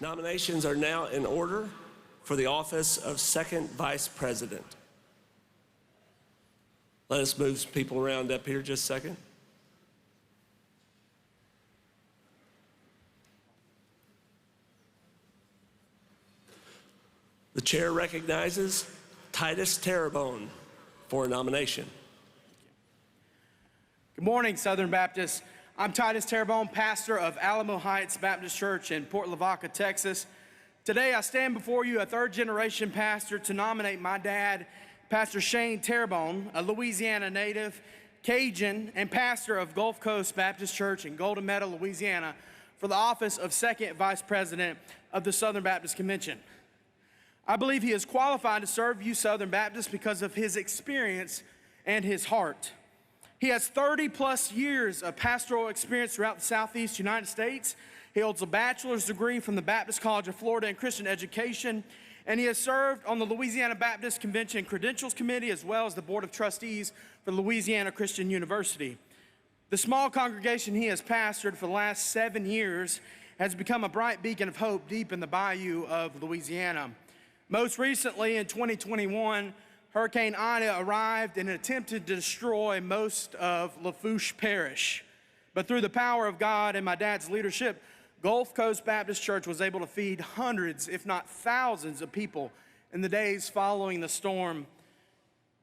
Nominations are now in order for the office of second vice president. Let us move some people around up here just a second. The chair recognizes Titus Terrebonne for a nomination. Good morning, Southern Baptists. I'm Titus Terrebonne, pastor of Alamo Heights Baptist Church in Port Lavaca, Texas. Today I stand before you, a third-generation pastor, to nominate my dad, Pastor Shane Terrebonne, a Louisiana native, Cajun, and pastor of Gulf Coast Baptist Church in Golden Meadow, Louisiana, for the office of second vice president of the Southern Baptist Convention. I believe he is qualified to serve you Southern Baptists because of his experience and his heart. He has 30-plus years of pastoral experience throughout the Southeast United States. He holds a bachelor's degree from the Baptist College of Florida in Christian Education, and he has served on the Louisiana Baptist Convention Credentials Committee as well as the Board of Trustees for Louisiana Christian University. The small congregation he has pastored for the last 7 years has become a bright beacon of hope deep in the bayou of Louisiana. Most recently, in 2021, Hurricane Ida arrived and attempted to destroy most of Lafourche Parish. But through the power of God and my dad's leadership, Gulf Coast Baptist Church was able to feed hundreds, if not thousands, of people in the days following the storm.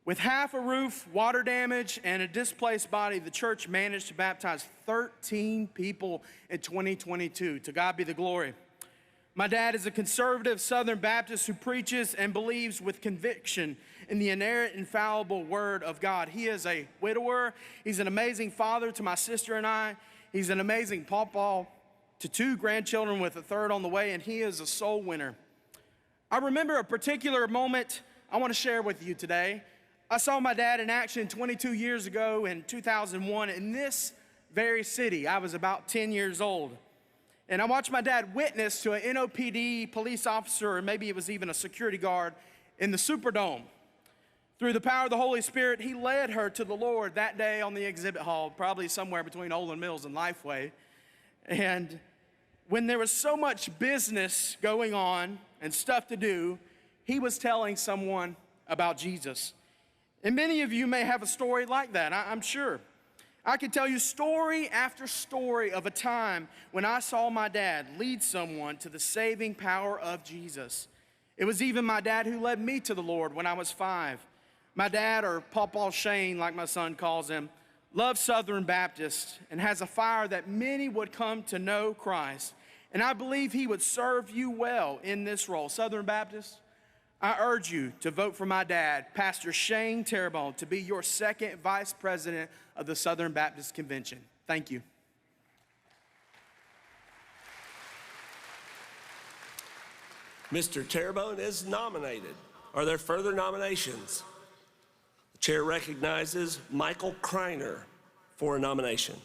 With half a roof, water damage, and a displaced body, the church managed to baptize 13 people in 2022. To God be the glory. My dad is a conservative Southern Baptist who preaches and believes with conviction in the inerrant, infallible Word of God. He is a widower. He's an amazing father to my sister and I. He's an amazing pawpaw to 2 grandchildren with a third on the way, and he is a soul winner. I remember a particular moment I want to share with you today. I saw my dad in action 22 years ago in 2001 in this very city. I was about 10 years old. And I watched my dad witness to an NOPD police officer, or maybe it was even a security guard, in the Superdome. Through the power of the Holy Spirit, he led her to the Lord that day on the exhibit hall, probably somewhere between Olin Mills and Lifeway. And when there was so much business going on and stuff to do, he was telling someone about Jesus. And many of you may have a story like that, I'm sure. I could tell you story after story of a time when I saw my dad lead someone to the saving power of Jesus. It was even my dad who led me to the Lord when I was 5. My dad, or Pawpaw Shane, like my son calls him, loves Southern Baptist and has a fire that many would come to know Christ. And I believe he would serve you well in this role. Southern Baptist, I urge you to vote for my dad, Pastor Shane Terrebonne, to be your second vice president of the Southern Baptist Convention. Thank you. Mr. Terrebonne is nominated. Are there further nominations? The chair recognizes Michael Kreiner for a nomination.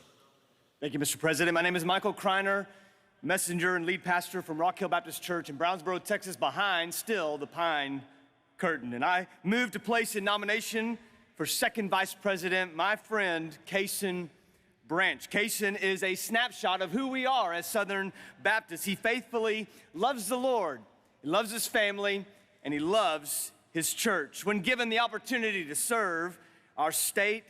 Thank you, Mr. President. My name is Michael Kreiner, messenger and lead pastor from Rock Hill Baptist Church in Brownsboro, Texas, behind still the pine curtain. And I move to place in nomination for second vice president my friend Cason Branch. Cason is a snapshot of who we are as Southern Baptists. He faithfully loves the Lord, he loves his family, and he loves his church. When given the opportunity to serve our state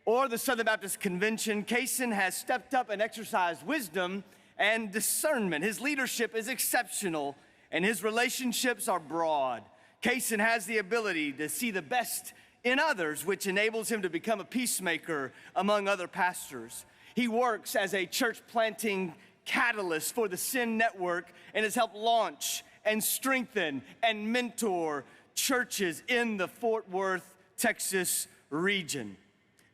or the Southern Baptist Convention, Cason has stepped up and exercised wisdom and discernment. His leadership is exceptional, and his relationships are broad. Cason has the ability to see the best in others, which enables him to become a peacemaker among other pastors. He works as a church planting catalyst for the Sin Network and has helped launch and strengthen and mentor churches in the Fort Worth, Texas region.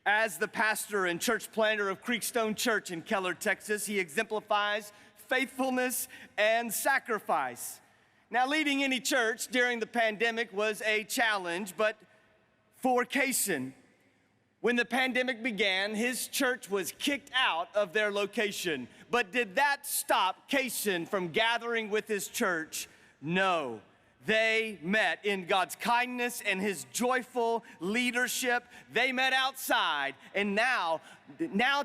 As the pastor and church planter of Creekstone Church in Keller, Texas, he exemplifies faithfulness and sacrifice. Now, leading any church during the pandemic was a challenge, but for Cason, when the pandemic began, his church was kicked out of their location. But did that stop Cason from gathering with his church? No. They met in God's kindness and his joyful leadership. They met outside, and now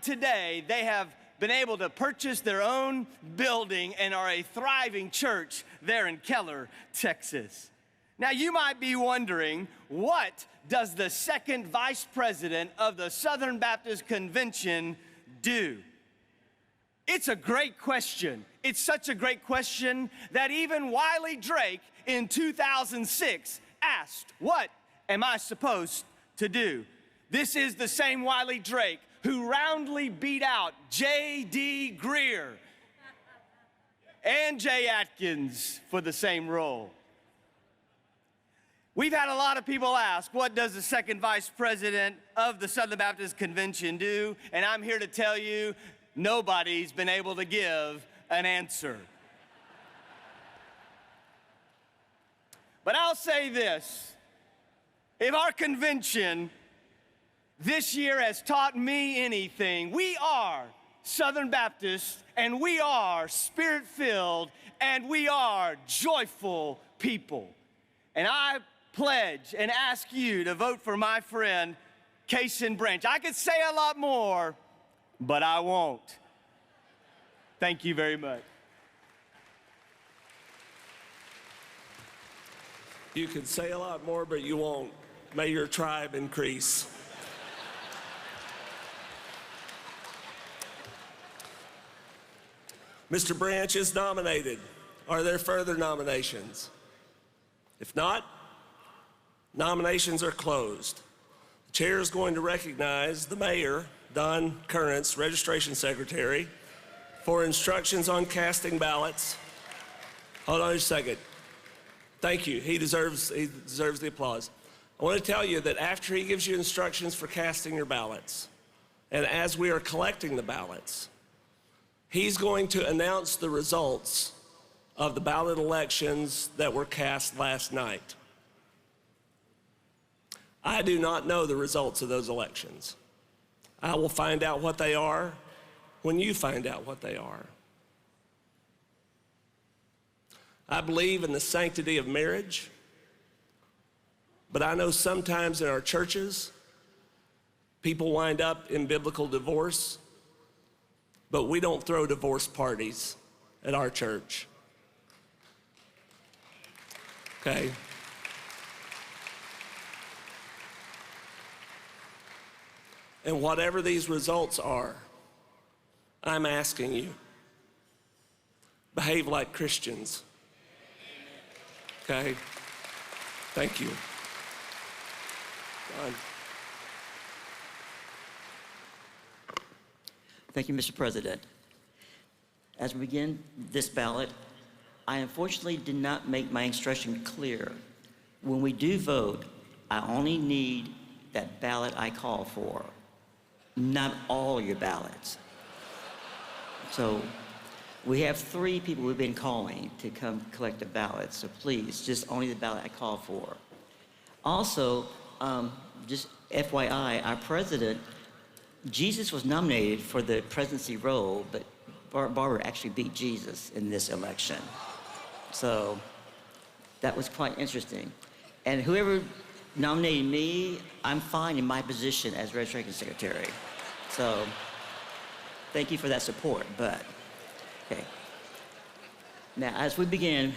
today, they have been able to purchase their own building and are a thriving church there in Keller, Texas. Now, you might be wondering, what does the second vice president of the Southern Baptist Convention do? It's a great question. It's such a great question that even Wiley Drake in 2006 asked, "What am I supposed to do?" This is the same Wiley Drake who roundly beat out J.D. Greer and Jay Atkins for the same role. We've had a lot of people ask, what does the second vice president of the Southern Baptist Convention do? And I'm here to tell you, nobody's been able to give an answer. But I'll say this, if our convention this year has taught me anything, we are Southern Baptists, and we are spirit-filled, and we are joyful people. And I pledge and ask you to vote for my friend, Kason Branch. I could say a lot more, but I won't. Thank you very much. You could say a lot more, but you won't. May your tribe increase. Mr. Branch is nominated. Are there further nominations? If not, nominations are closed. The chair is going to recognize the mayor, Don Currents, registration secretary, for instructions on casting ballots. Hold on a second. Thank you. He deserves the applause. I want to tell you that after he gives you instructions for casting your ballots, and as we are collecting the ballots, he's going to announce the results of the ballot elections that were cast last night. I do not know the results of those elections. I will find out what they are when you find out what they are. I believe in the sanctity of marriage, but I know sometimes in our churches, people wind up in biblical divorce, but we don't throw divorce parties at our church. Okay? And whatever these results are, I'm asking you, behave like Christians. Okay? Thank you. Don. Thank you, Mr. President. As we begin this ballot, I unfortunately did not make my instruction clear. When we do vote, I only need that ballot I call for, not all your ballots. So we have 3 people we've been calling to come collect the ballots, so please, just only the ballot I call for. Also, just FYI, our president, Jesus was nominated for the presidency role, but Barbara actually beat Jesus in this election. So that was quite interesting. And whoever nominated me, I'm fine in my position as registration secretary. So thank you for that support, but okay. Now, as we begin,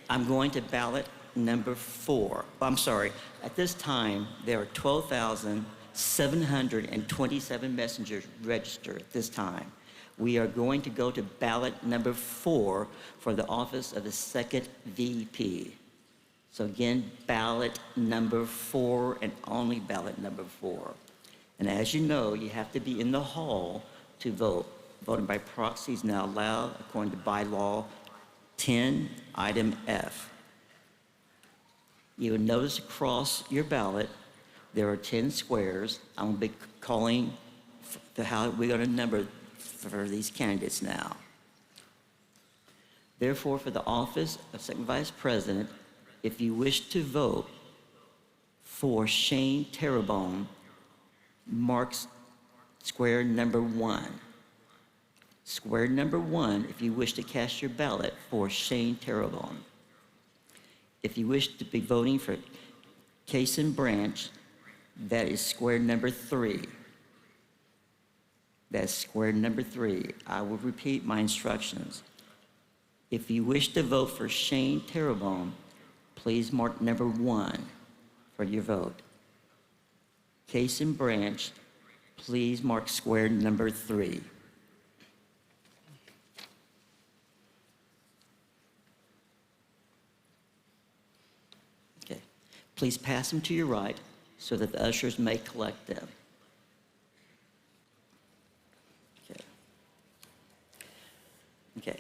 I'm going to ballot number 4. I'm sorry, at this time, there are 12,727 messengers registered at this time. We are going to go to ballot number 4 for the office of the second VP. So again, ballot number 4 and only ballot number 4. And as you know, you have to be in the hall to vote. Voting by proxy is now allowed according to bylaw 10, item F. You will notice across your ballot, there are 10 squares. I'm going to be calling how we're going to number for these candidates now. Therefore, for the office of Second Vice President, if you wish to vote for Shane Terrebonne, mark square number 1. Square number 1 if you wish to cast your ballot for Shane Terrebonne. If you wish to be voting for Kason Branch, that is square number 3. That's square number 3. I will repeat my instructions. If you wish to vote for Shane Terrebonne, please mark number 1 for your vote. Case and Branch, please mark square number 3. Okay. Please pass them to your right so that the ushers may collect them. Okay. Okay.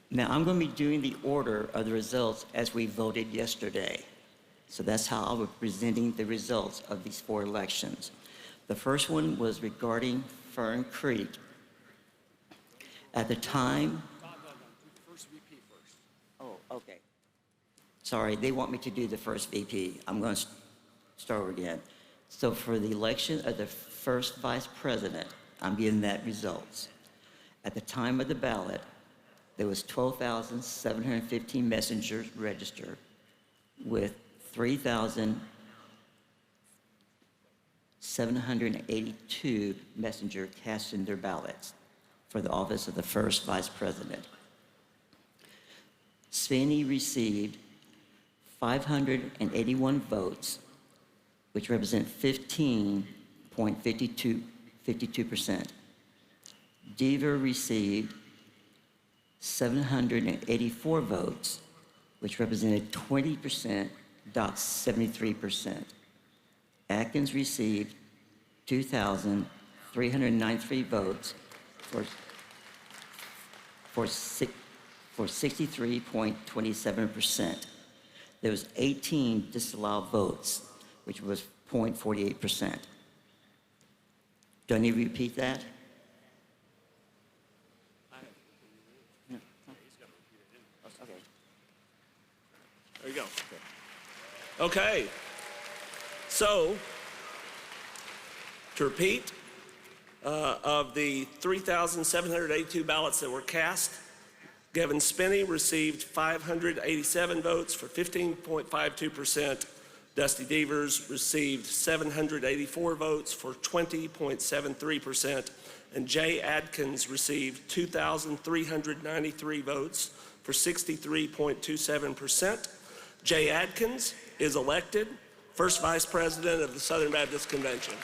Now I'm going to be doing the order of the results as we voted yesterday. So that's how I'll be presenting the results of these 4 elections. The first one was regarding Fern Creek. At the time... Oh, okay. Sorry, they want me to do the first VP. I'm going to start over again. So for the election of the first vice president, I'm giving that results. At the time of the ballot, there was 12,715 messengers registered with 3,782 messengers casting their ballots for the office of the first vice president. Spinney received 581 votes, which represent 15.52%. Deaver received 784 votes, which represented 20.73%. Atkins received 2,393 votes for 63.27%. There was 18 disallowed votes, which was 0.48%. Do I need to repeat that? There you go. Okay. So, to repeat, of the 3,782 ballots that were cast, Gavin Spinney received 587 votes for 15.52%. Dusty Devers received 784 votes for 20.73%. And Jay Adkins received 2,393 votes for 63.27%. Jay Adkins is elected first vice president of the Southern Baptist Convention.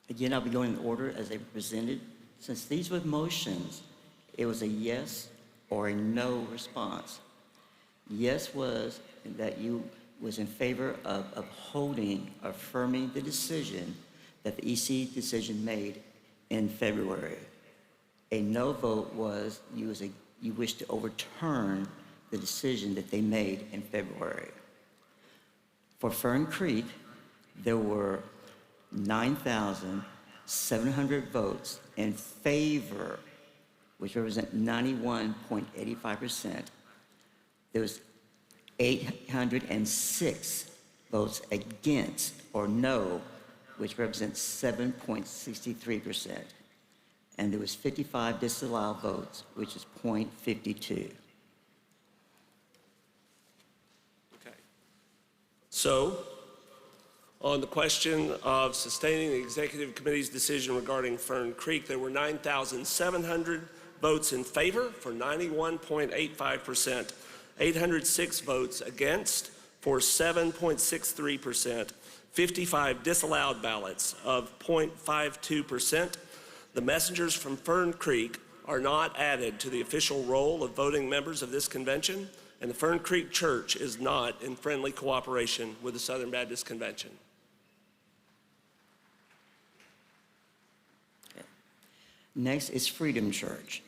Again, I'll be going in order as they were presented. Since these were motions, it was a yes or a no response. Yes was that you was in favor of upholding, affirming the decision that the EC decision made in February. A no vote was you wish to overturn the decision that they made in February. For Fern Creek, there were 9,700 votes in favor, which represent 91.85%. There was 806 votes against or no, which represents 7.63%. And there was 55 disallowed votes, which is 0.52. Okay. So, on the question of sustaining the executive committee's decision regarding Fern Creek, there were 9,700 votes in favor for 91.85%, 806 votes against for 7.63%, 55 disallowed ballots of 0.52%. The messengers from Fern Creek are not added to the official roll of voting members of this convention, and the Fern Creek Church is not in friendly cooperation with the Southern Baptist Convention. Okay. Next is Freedom Church.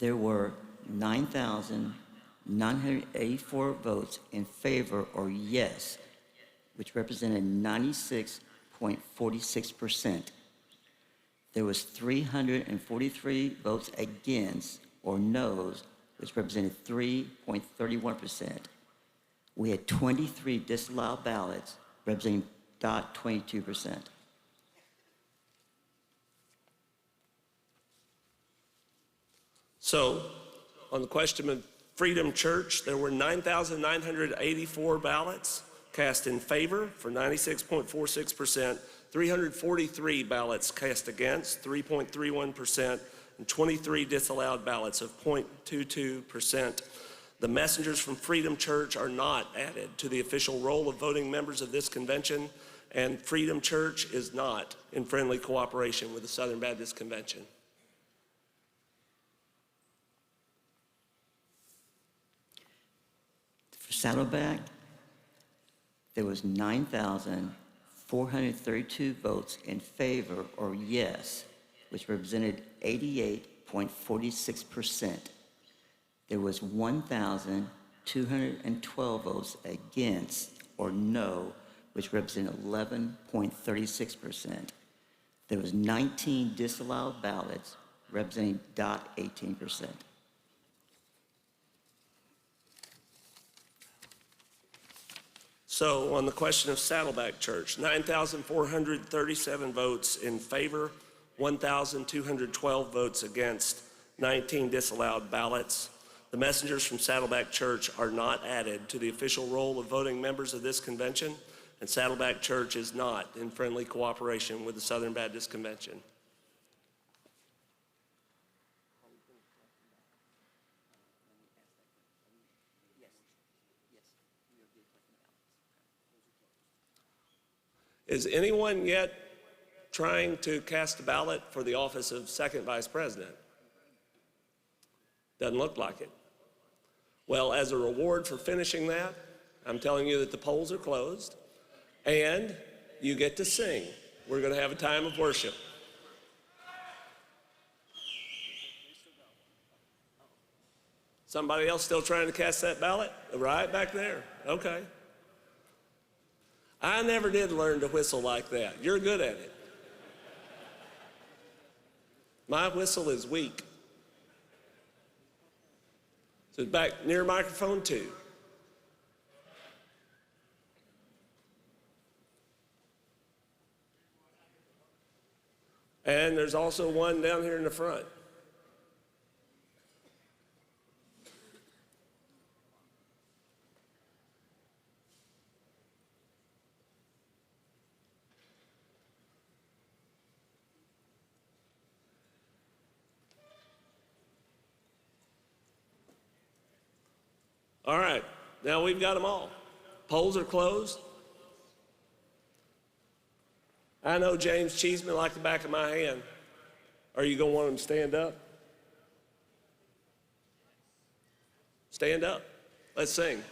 There were 9,984 votes in favor or yes, which represented 96.46%. There was 343 votes against or no's, which represented 3.31%. We had 23 disallowed ballots, representing 0.22%. So, on the question of Freedom Church, there were 9,984 ballots cast in favor for 96.46%, 343 ballots cast against, 3.31%, and 23 disallowed ballots of 0.22%. The messengers from Freedom Church are not added to the official roll of voting members of this convention, and Freedom Church is not in friendly cooperation with the Southern Baptist Convention. For Saddleback, there was 9,432 votes in favor or yes, which represented 88.46%. There was 1,212 votes against or no, which represented 11.36%. There was 19 disallowed ballots representing 0.18%. So on the question of Saddleback Church, 9,437 votes in favor, 1,212 votes against, 19 disallowed ballots. The messengers from Saddleback Church are not added to the official roll of voting members of this convention, and Saddleback Church is not in friendly cooperation with the Southern Baptist Convention. Is anyone yet trying to cast a ballot for the office of second vice president? Doesn't look like it. Well, as a reward for finishing that, I'm telling you that the polls are closed and you get to sing. We're going to have a time of worship. Somebody else still trying to cast that ballot? Right back there. Okay. I never did learn to whistle like that. You're good at it. My whistle is weak. So it's back near microphone 2. And there's also one down here in the front. All right, now we've got them all. Polls are closed. I know James Cheeseman like the back of my hand. Are you going to want him to stand up? Stand up. Let's sing.